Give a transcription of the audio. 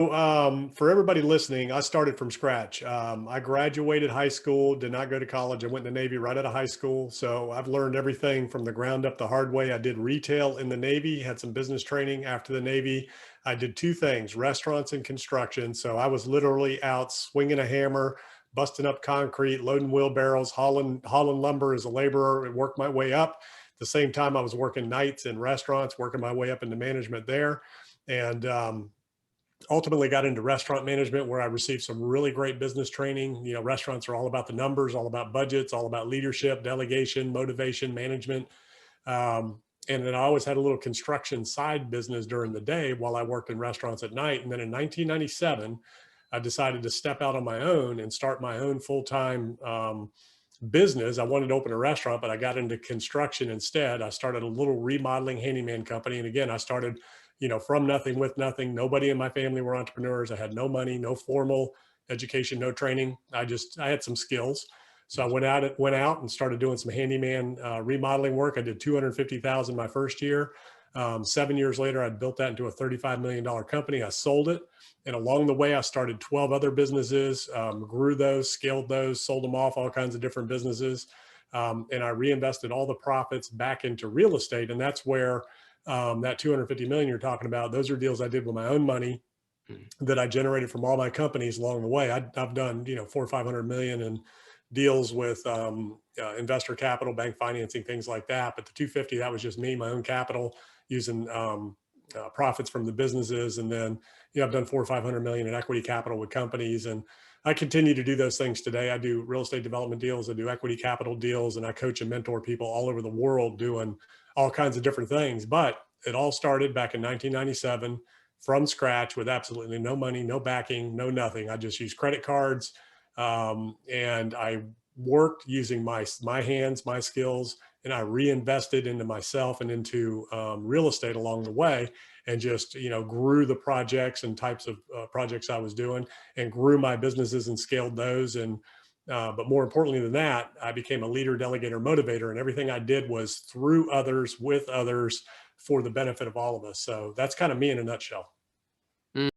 For everybody listening, I started from scratch. I graduated high school, did not go to college. I went in the Navy right out of high school. So I've learned everything from the ground up the hard way. I did retail in the Navy, had some business training after the Navy. I did two things, restaurants and construction. So I was literally out swinging a hammer, busting up concrete, loading wheelbarrows, hauling lumber as a laborer, and worked my way up. At the same time, I was working nights in restaurants, working my way up into management there. And ultimately got into restaurant management where I received some really great business training. You know, restaurants are all about the numbers, all about budgets, all about leadership, delegation, motivation, management. And then I always had a little construction side business during the day while I worked in restaurants at night. And then in 1997, I decided to step out on my own and start my own full-time business. I wanted to open a restaurant, but I got into construction instead. I started a little remodeling handyman company. And again, I started, from nothing with nothing. Nobody in my family were entrepreneurs. I had no money, no formal education, no training. I had some skills. So I went out and started doing some handyman remodeling work. I did 250,000 my first year. 7 years later, I built that into a $35 million company. I sold it. And along the way, I started 12 other businesses, grew those, scaled those, sold them off, all kinds of different businesses. And I reinvested all the profits back into real estate. And that's where that 250 million you're talking about, those are deals I did with my own money that I generated from all my companies along the way. I've done, 400 or 500 million in deals with investor capital, bank financing, things like that. But the 250, that was just me, my own capital, using profits from the businesses. And then, I've done 400 or 500 million in equity capital with companies. And I continue to do those things today. I do real estate development deals, I do equity capital deals, and I coach and mentor people all over the world doing all kinds of different things. But it all started back in 1997 from scratch with absolutely no money, no backing, no nothing. I just used credit cards, and I worked using my hands, my skills, and I reinvested into myself and into real estate along the way, and just grew the projects and types of projects I was doing, and grew my businesses and scaled those. And but more importantly than that, I became a leader, delegator, motivator, and everything I did was through others, with others, for the benefit of all of us. So that's kind of me in a nutshell.